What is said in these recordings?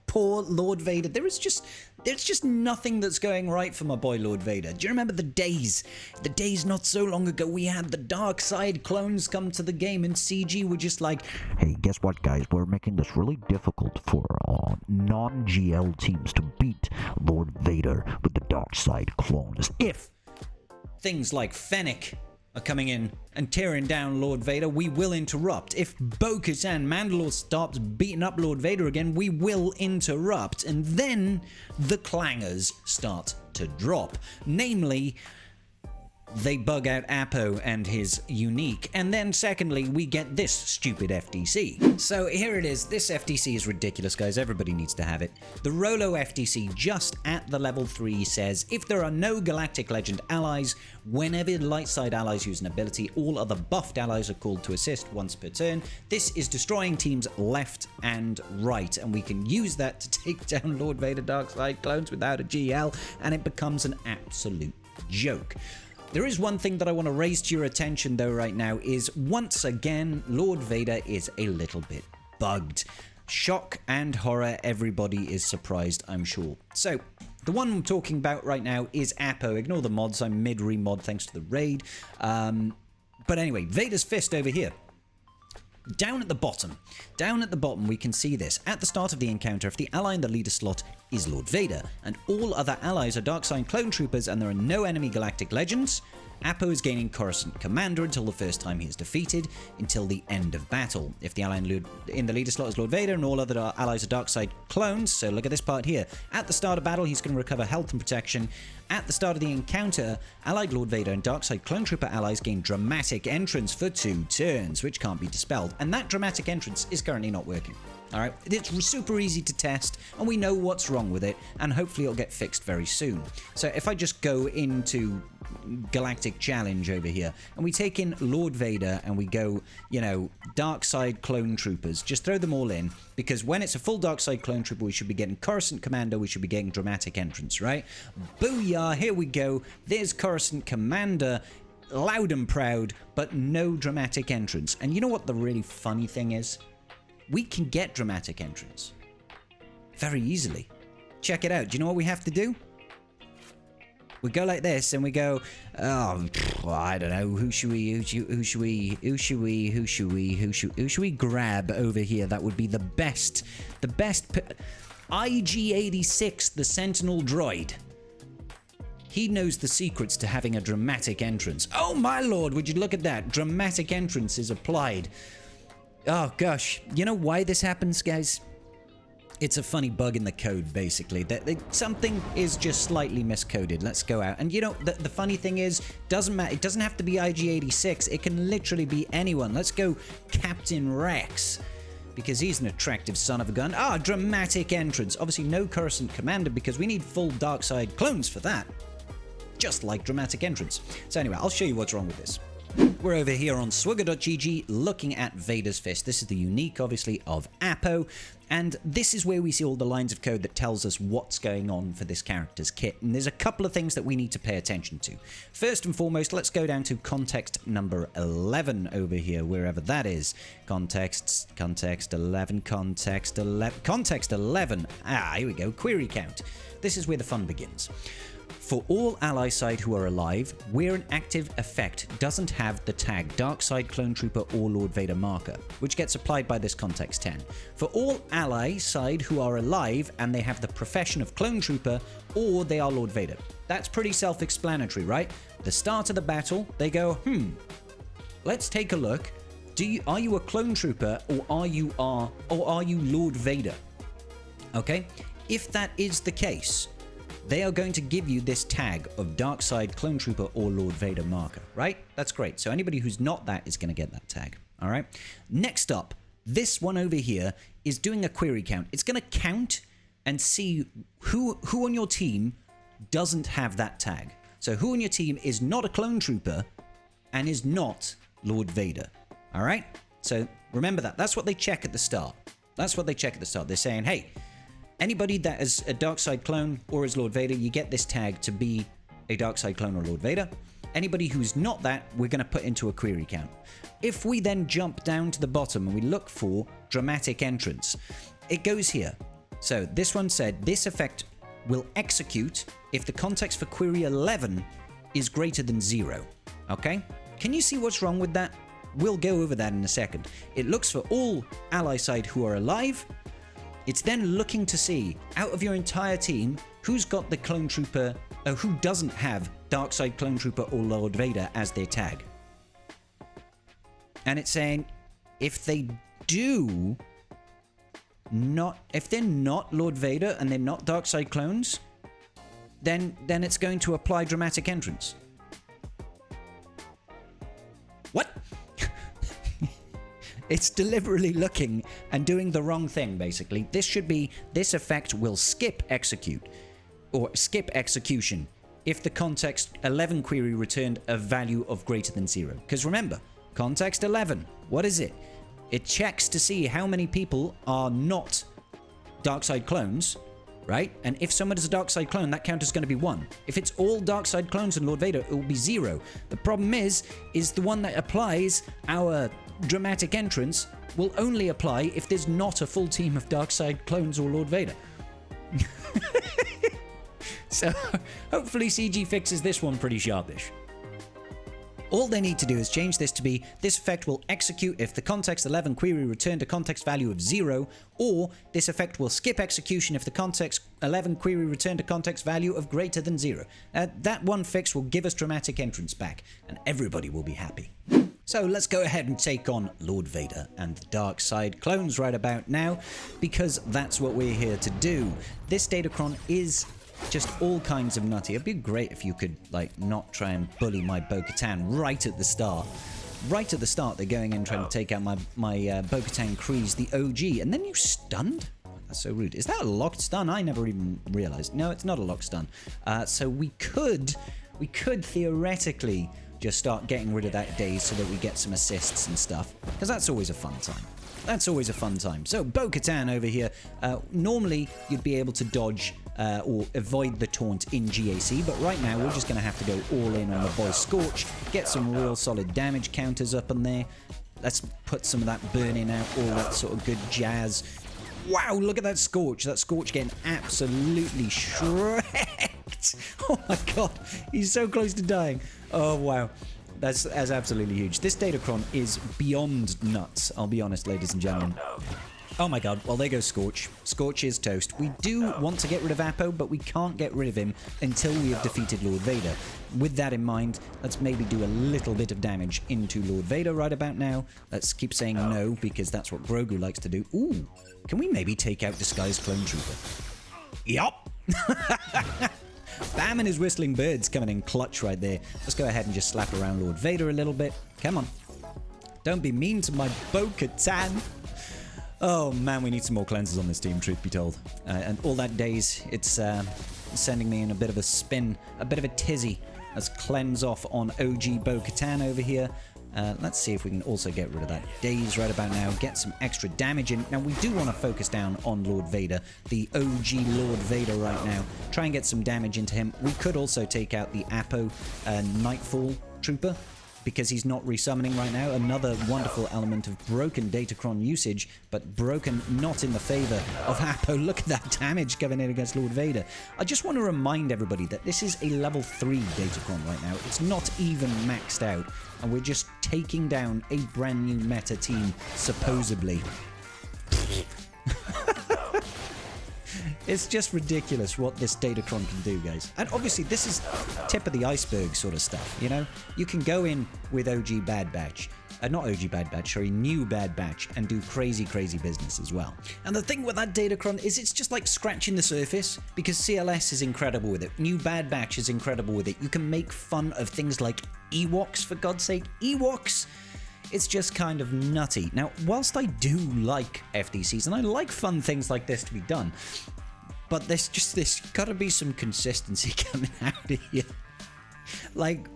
poor Lord Vader. There's just nothing that's going right for my boy Lord Vader. Do you remember the days not so long ago we had the dark side clones come to the game and CG were just like, hey, guess what, guys? We're making this really difficult for non-GL teams to beat Lord Vader with the dark side clones. If things like Fennec are coming in and tearing down Lord Vader, we will interrupt. If Bo-Katan Mandalore starts beating up Lord Vader again, we will interrupt. And then the clangers start to drop. Namely, they bug out Apo and his unique. And then secondly, we get this stupid FTC. So here it is. This FTC is ridiculous, guys. Everybody needs to have it. The Rolo FTC just at the level 3 says, if there are no Galactic Legend allies, whenever light side allies use an ability, all other buffed allies are called to assist once per turn. This is destroying teams left and right, and we can use that to take down Lord Vader Dark Side clones without a GL, and it becomes an absolute joke. There is one thing that I want to raise to your attention though right now is, once again, Lord Vader is a little bit bugged. Shock and horror, everybody is surprised, I'm sure. So, the one I'm talking about right now is Apo. Ignore the mods, I'm mid-remod thanks to the raid. But anyway, Vader's Fist over here. Down at the bottom, we can see this. At the start of the encounter, if the ally in the leader slot is Lord Vader, and all other allies are Darkside Clone Troopers and there are no enemy Galactic Legends, Apo is gaining Coruscant Commander until the first time he is defeated, until the end of battle. If the ally in the leader slot is Lord Vader and all other allies are Darkside Clones, so look at this part here. At the start of battle, he's going to recover health and protection. At the start of the encounter, allied Lord Vader and Darkside Clone Trooper allies gain Dramatic Entrance for 2 turns, which can't be dispelled. And that Dramatic Entrance is currently not working. Alright, it's super easy to test, and we know what's wrong with it, and hopefully it'll get fixed very soon. So if I just go into Galactic Challenge over here, and we take in Lord Vader, and we go, you know, Dark Side Clone Troopers, just throw them all in, because when it's a full Dark Side Clone Trooper, we should be getting Coruscant Commander, we should be getting Dramatic Entrance, right? Booyah, here we go, there's Coruscant Commander, loud and proud, but no Dramatic Entrance. And you know what the really funny thing is? We can get Dramatic Entrance very easily. Check it out. Do you know what we have to do? We go like this and we go, oh, I don't know, who should we grab over here? That would be the best IG-86, the Sentinel droid. He knows the secrets to having a Dramatic Entrance. Oh my lord, would you look at that? Dramatic Entrance is applied. Oh gosh, you know why this happens, guys? It's a funny bug in the code, basically. That something is just slightly miscoded. Let's go out. And you know, the funny thing is, doesn't matter. It doesn't have to be IG-86. It can literally be anyone. Let's go Captain Rex, because he's an attractive son of a gun. Ah, Dramatic Entrance. Obviously, no Coruscant Commander, because we need full Dark Side clones for that. Just like Dramatic Entrance. So anyway, I'll show you what's wrong with this. We're over here on swigger.gg looking at Vader's Fist. This is the unique, obviously, of Apo, and this is where we see all the lines of code that tells us what's going on for this character's kit. And there's a couple of things that we need to pay attention to. First and foremost, let's go down to context number 11 over here, wherever that is. Context 11. Ah, here we go. Query count. This is where the fun begins. For all ally side who are alive, where an active effect doesn't have the tag Dark Side Clone Trooper or Lord Vader marker, which gets applied by this context 10. For all ally side who are alive and they have the profession of Clone Trooper or they are Lord Vader. That's pretty self-explanatory, right? The start of the battle, they go, let's take a look. Are you a Clone Trooper or are you Lord Vader? Okay? If that is the case, they are going to give you this tag of Dark Side Clone Trooper or Lord Vader marker, right? That's great. So anybody who's not that is going to get that tag, all right? Next up, this one over here is doing a query count. It's going to count and see who on your team doesn't have that tag. So who on your team is not a Clone Trooper and is not Lord Vader, all right? So remember that. That's what they check at the start. They're saying, hey, anybody that is a Dark Side clone or is Lord Vader, you get this tag to be a Dark Side clone or Lord Vader. Anybody who's not that, we're going to put into a query count. If we then jump down to the bottom and we look for Dramatic Entrance, it goes here. So this one said, this effect will execute if the context for query 11 is greater than 0. Okay? Can you see what's wrong with that? We'll go over that in a second. It looks for all ally side who are alive. It's then looking to see, out of your entire team, who's got the clone trooper, or who doesn't have dark side clone trooper or Lord Vader as their tag. And it's saying, if they do not, if they're not Lord Vader and they're not dark side clones, then it's going to apply dramatic entrance. What? It's deliberately looking and doing the wrong thing, basically. This should be, this effect will skip execute, or skip execution, if the context 11 query returned a value of greater than 0. Because remember, context 11, what is it? It checks to see how many people are not darkside clones, right? And if someone is a darkside clone, that count is going to be 1. If it's all darkside clones and Lord Vader, it will be 0. The problem is the one that applies our dramatic entrance will only apply if there's not a full team of darkside clones or Lord Vader. So hopefully CG fixes this one pretty sharpish. All they need to do is change this to be, this effect will execute if the context 11 query returned a context value of 0, or this effect will skip execution if the context 11 query returned a context value of greater than 0. That one fix will give us dramatic entrance back, and everybody will be happy. So let's go ahead and take on Lord Vader and the dark side clones right about now, because that's what we're here to do. This Datacron is just all kinds of nutty. It'd be great if you could, like, not try and bully my Bo-Katan right at the start. Right at the start, they're going in trying to take out my Bo-Katan Kryze, the OG, and then you stunned? That's so rude. Is that a locked stun? I never even realized. No, it's not a locked stun. So we could theoretically just start getting rid of that daze so that we get some assists and stuff, because that's always a fun time. That's always a fun time. So Bo-Katan over here, normally you'd be able to dodge or avoid the taunt in GAC, but right now we're just going to have to go all in on the boy Scorch, get some real solid damage counters up in there. Let's put some of that burning out, all that sort of good jazz. Wow, look at that Scorch. That Scorch getting absolutely shreked. Oh my god, he's so close to dying. Oh wow. That's absolutely huge. This Datacron is beyond nuts, I'll be honest, ladies and gentlemen. Oh my god, well there goes Scorch. Scorch is toast. We do want to get rid of Apo, but we can't get rid of him until we have defeated Lord Vader. With that in mind, let's maybe do a little bit of damage into Lord Vader right about now. Let's keep saying no, because that's what Grogu likes to do. Ooh, can we maybe take out Disguised Clone Trooper? Yup! Bam and his whistling birds coming in clutch right there. Let's go ahead and just slap around Lord Vader a little bit. Come on. Don't be mean to my Bo-Katan. Oh man, we need some more cleanses on this team, truth be told. And all that daze, it's sending me in a bit of a spin, a bit of a tizzy. Let's cleanse off on OG Bo-Katan over here. Let's see if we can also get rid of that daze right about now, get some extra damage in. Now, we do want to focus down on Lord Vader, the OG Lord Vader right now. Try and get some damage into him. We could also take out the Apo Nightfall Trooper, because he's not resummoning right now. Another wonderful element of broken Datacron usage, but broken not in the favor of Apo. Look at that damage coming in against Lord Vader. I just want to remind everybody that this is a level 3 Datacron right now. It's not even maxed out, and we're just taking down a brand new meta team, supposedly. It's just ridiculous what this Datacron can do, guys. And obviously, this is tip of the iceberg sort of stuff, you know? You can go in with OG Bad Batch, not OG Bad Batch, sorry, new Bad Batch, and do crazy, crazy business as well. And the thing with that Datacron is it's just like scratching the surface, because CLS is incredible with it. New Bad Batch is incredible with it. You can make fun of things like Ewoks, for God's sake. Ewoks! It's just kind of nutty. Now, whilst I do like FDCs, and I like fun things like this to be done, but there's gotta be some consistency coming out of here. Like,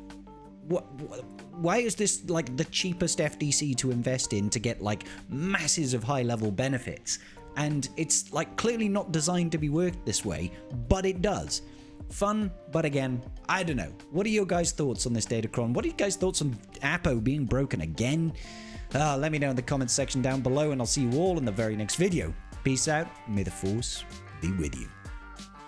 why is this like the cheapest FDC to invest in to get like masses of high level benefits? And it's like clearly not designed to be worked this way, but it does. Fun, but again, I don't know. What are your guys' thoughts on this Datacron? What are you guys' thoughts on Apo being broken again? Let me know in the comments section down below, and I'll see you all in the very next video. Peace out. May the Force be with you.